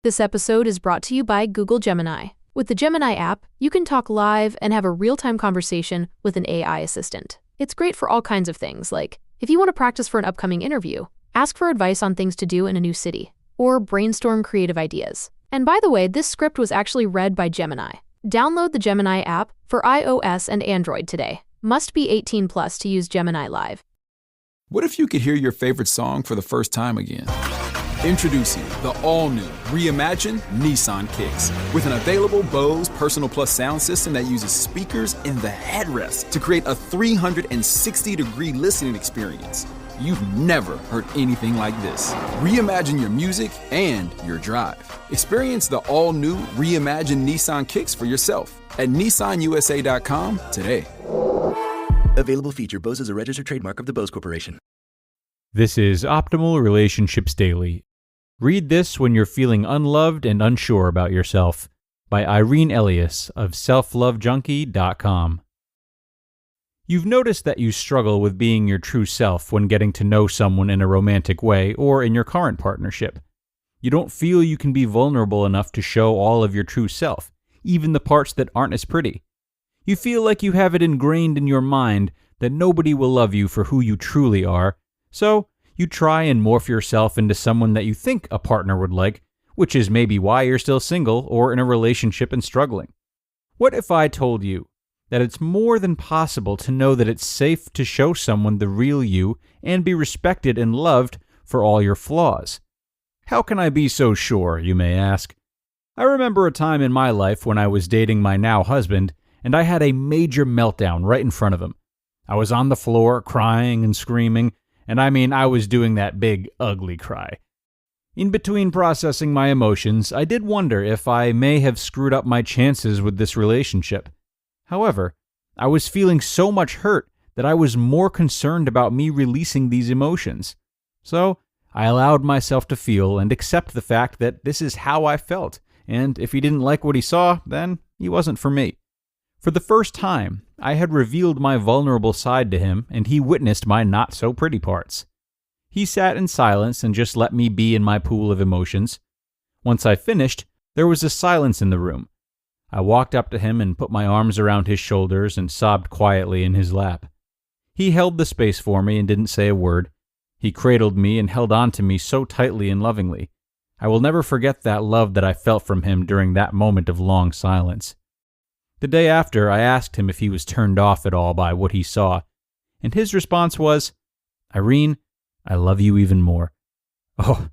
This episode is brought to you by Google Gemini. With the Gemini app, you can talk live and have a real-time conversation with an AI assistant. It's great for all kinds of things, like if you want to practice for an upcoming interview, ask for advice on things to do in a new city, or brainstorm creative ideas. And by the way, this script was actually read by Gemini. Download the Gemini app for iOS and Android today. Must be 18 plus to use Gemini Live. What if you could hear your favorite song for the first time again? Introducing the all-new, reimagined Nissan Kicks. With an available Bose Personal Plus sound system that uses speakers in the headrest to create a 360-degree listening experience. You've never heard anything like this. Reimagine your music and your drive. Experience the all-new, reimagined Nissan Kicks for yourself at nissanusa.com today. Available feature. Bose is a registered trademark of the Bose Corporation. This is Optimal Relationships Daily. Read this when you're feeling unloved and unsure about yourself by Irene Elias of selflovejunkie.com. You've noticed that you struggle with being your true self when getting to know someone in a romantic way or in your current partnership. You don't feel you can be vulnerable enough to show all of your true self, even the parts that aren't as pretty. You feel like you have it ingrained in your mind that nobody will love you for who you truly are, so you try and morph yourself into someone that you think a partner would like, which is maybe why you're still single or in a relationship and struggling. What if I told you that it's more than possible to know that it's safe to show someone the real you and be respected and loved for all your flaws? How can I be so sure, you may ask? I remember a time in my life when I was dating my now husband, and I had a major meltdown right in front of him. I was on the floor crying and screaming, and I was doing that big, ugly cry. In between processing my emotions, I did wonder if I may have screwed up my chances with this relationship. However, I was feeling so much hurt that I was more concerned about me releasing these emotions. So, I allowed myself to feel and accept the fact that this is how I felt, and if he didn't like what he saw, then he wasn't for me. For the first time, I had revealed my vulnerable side to him, and he witnessed my not-so-pretty parts. He sat in silence and just let me be in my pool of emotions. Once I finished, there was a silence in the room. I walked up to him and put my arms around his shoulders and sobbed quietly in his lap. He held the space for me and didn't say a word. He cradled me and held on to me so tightly and lovingly. I will never forget that love that I felt from him during that moment of long silence. The day after, I asked him if he was turned off at all by what he saw, and his response was, "Irene, I love you even more." Oh,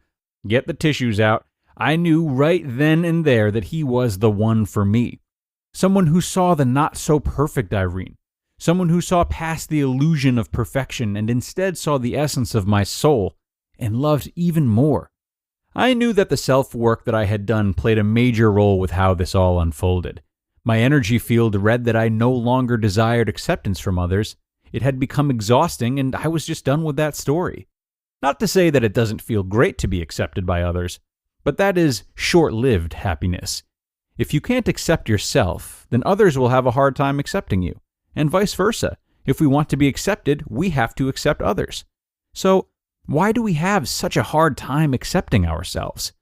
get the tissues out. I knew right then and there that he was the one for me. Someone who saw the not-so-perfect Irene. Someone who saw past the illusion of perfection and instead saw the essence of my soul and loved even more. I knew that the self-work that I had done played a major role with how this all unfolded. My energy field read that I no longer desired acceptance from others. It had become exhausting, and I was just done with that story. Not to say that it doesn't feel great to be accepted by others, but that is short-lived happiness. If you can't accept yourself, then others will have a hard time accepting you, and vice versa. If we want to be accepted, we have to accept others. So, why do we have such a hard time accepting ourselves?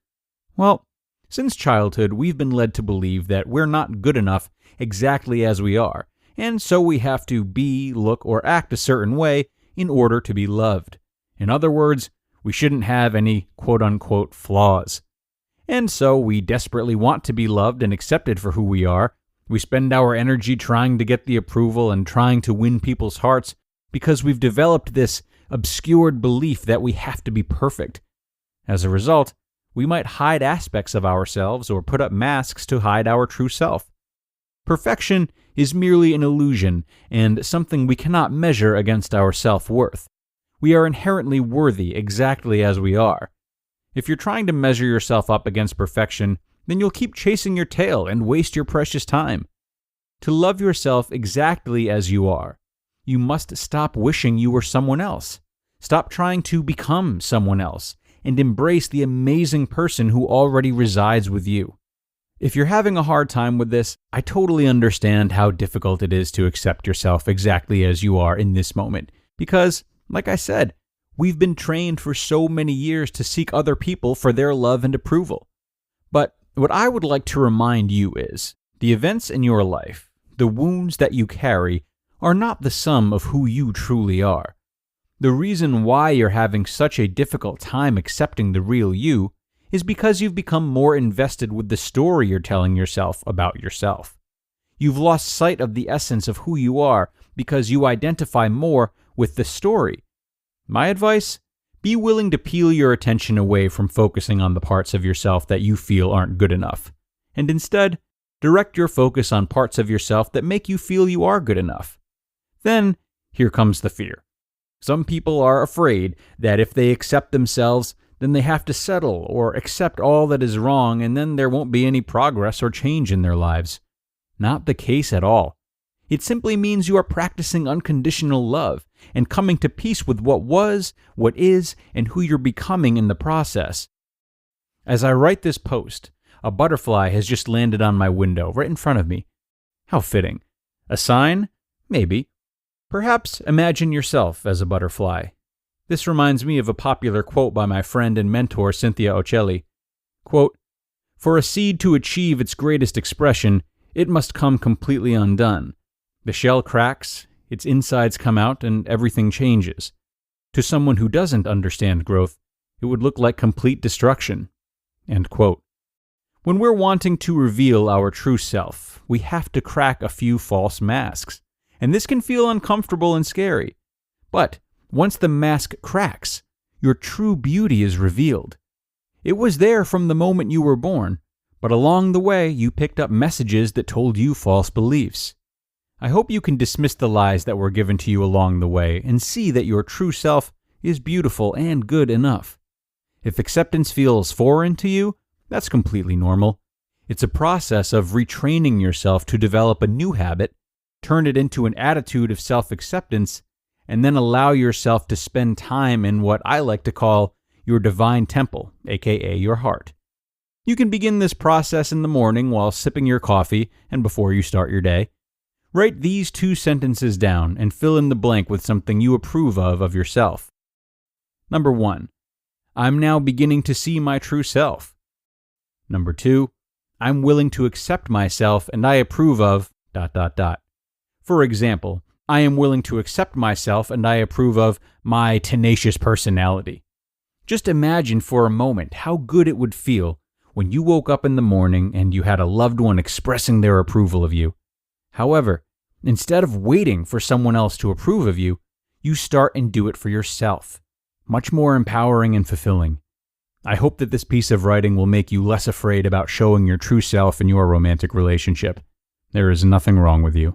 Well, since childhood, we've been led to believe that we're not good enough exactly as we are, and so we have to be, look, or act a certain way in order to be loved. In other words, we shouldn't have any quote-unquote flaws. And so we desperately want to be loved and accepted for who we are. We spend our energy trying to get the approval and trying to win people's hearts because we've developed this obscured belief that we have to be perfect. As a result, we might hide aspects of ourselves or put up masks to hide our true self. Perfection is merely an illusion and something we cannot measure against our self-worth. We are inherently worthy exactly as we are. If you're trying to measure yourself up against perfection, then you'll keep chasing your tail and waste your precious time. To love yourself exactly as you are, you must stop wishing you were someone else. Stop trying to become someone else, and embrace the amazing person who already resides with you. If you're having a hard time with this, I totally understand how difficult it is to accept yourself exactly as you are in this moment, because, like I said, we've been trained for so many years to seek other people for their love and approval. But what I would like to remind you is, the events in your life, the wounds that you carry, are not the sum of who you truly are. The reason why you're having such a difficult time accepting the real you is because you've become more invested with the story you're telling yourself about yourself. You've lost sight of the essence of who you are because you identify more with the story. My advice? Be willing to peel your attention away from focusing on the parts of yourself that you feel aren't good enough, and instead, direct your focus on parts of yourself that make you feel you are good enough. Then, here comes the fear. Some people are afraid that if they accept themselves, then they have to settle or accept all that is wrong, and then there won't be any progress or change in their lives. Not the case at all. It simply means you are practicing unconditional love and coming to peace with what was, what is, and who you're becoming in the process. As I write this post, a butterfly has just landed on my window right in front of me. How fitting. A sign? Maybe. Perhaps imagine yourself as a butterfly. This reminds me of a popular quote by my friend and mentor Cynthia Ocelli. Quote, "For a seed to achieve its greatest expression, it must come completely undone. The shell cracks, its insides come out, and everything changes. To someone who doesn't understand growth, it would look like complete destruction." End quote. When we're wanting to reveal our true self, we have to crack a few false masks, and this can feel uncomfortable and scary. But once the mask cracks, your true beauty is revealed. It was there from the moment you were born, but along the way you picked up messages that told you false beliefs. I hope you can dismiss the lies that were given to you along the way and see that your true self is beautiful and good enough. If acceptance feels foreign to you, that's completely normal. It's a process of retraining yourself to develop a new habit, turn it into an attitude of self-acceptance, and then allow yourself to spend time in what I like to call your divine temple, aka your heart. You can begin this process in the morning while sipping your coffee and before you start your day. Write these 2 sentences down and fill in the blank with something you approve of yourself. Number 1, I'm now beginning to see my true self. Number 2, I'm willing to accept myself and I approve of ... For example, I am willing to accept myself and I approve of my tenacious personality. Just imagine for a moment how good it would feel when you woke up in the morning and you had a loved one expressing their approval of you. However, instead of waiting for someone else to approve of you, you start and do it for yourself. Much more empowering and fulfilling. I hope that this piece of writing will make you less afraid about showing your true self in your romantic relationship. There is nothing wrong with you.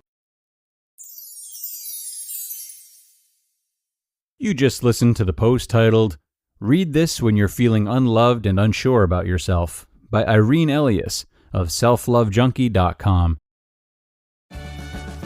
You just listened to the post titled, "Read This When You're Feeling Unloved and Unsure About Yourself" by Irene Elias of selflovejunkie.com.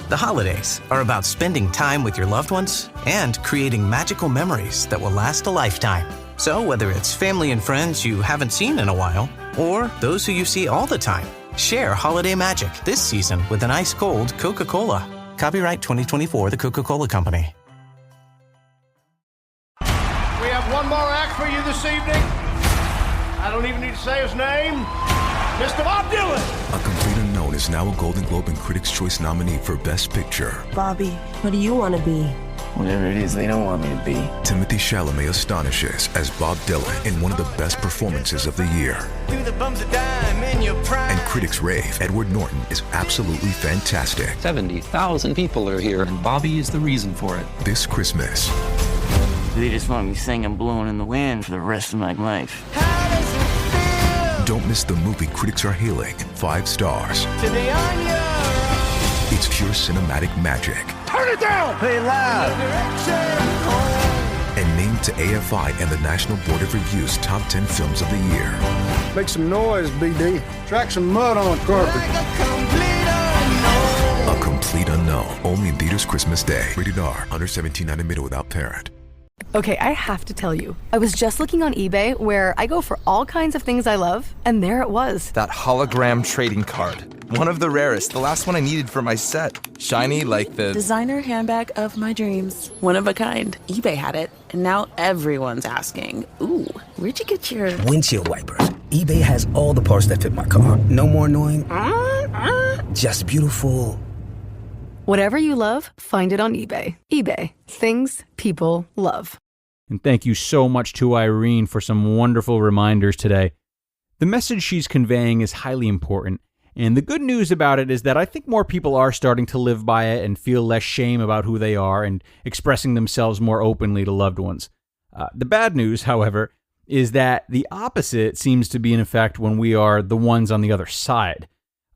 The holidays are about spending time with your loved ones and creating magical memories that will last a lifetime. So whether it's family and friends you haven't seen in a while, or those who you see all the time, share holiday magic this season with an ice-cold Coca-Cola. Copyright 2024, The Coca-Cola Company. We have one more act for you this evening. I don't even need to say his name. Mr. Bob Dylan. A Complete Unknown is now a Golden Globe and Critics' Choice nominee for Best Picture. Bobby, what do you want to be? Whatever it is they don't want me to be. Timothée Chalamet astonishes as Bob Dylan in one of the best performances of the year. Through the bumps of dime in your prime. And critics rave Edward Norton is absolutely fantastic. 70,000 people are here, and Bobby is the reason for it. This Christmas. They just want me singing Blowing in the Wind for the rest of my life. Don't miss the movie critics are hailing 5 stars. To be on your own. It's pure cinematic magic. Turn it down! Play loud. And named to AFI and the National Board of Review's top 10 films of the year. Make some noise, BD. Track some mud on the carpet. A Complete Unknown. Only in theaters Christmas Day. Rated R. Under 17 and admitted without parent. Okay, I have to tell you, I was just looking on eBay where I go for all kinds of things I love, and there it was. That hologram trading card. One of the rarest, the last one I needed for my set. Shiny like the... Designer handbag of my dreams. One of a kind. eBay had it, and now everyone's asking, ooh, where'd you get your... Windshield wipers. eBay has all the parts that fit my car. No more annoying, just beautiful. Whatever you love, find it on eBay. eBay, things people love. And thank you so much to Irene for some wonderful reminders today. The message she's conveying is highly important, and the good news about it is that I think more people are starting to live by it and feel less shame about who they are and expressing themselves more openly to loved ones. The bad news, however, is that the opposite seems to be in effect when we are the ones on the other side.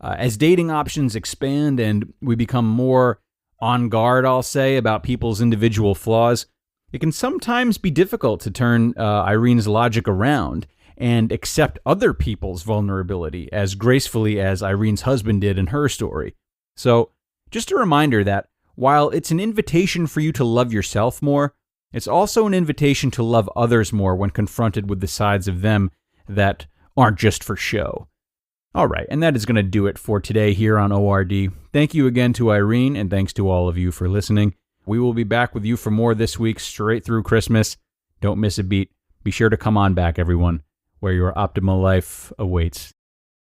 As dating options expand and we become more on guard, I'll say, about people's individual flaws, it can sometimes be difficult to turn Irene's logic around and accept other people's vulnerability as gracefully as Irene's husband did in her story. So, just a reminder that while it's an invitation for you to love yourself more, it's also an invitation to love others more when confronted with the sides of them that aren't just for show. All right, and that is going to do it for today here on ORD. Thank you again to Irene, and thanks to all of you for listening. We will be back with you for more this week, straight through Christmas. Don't miss a beat. Be sure to come on back, everyone, where your optimal life awaits.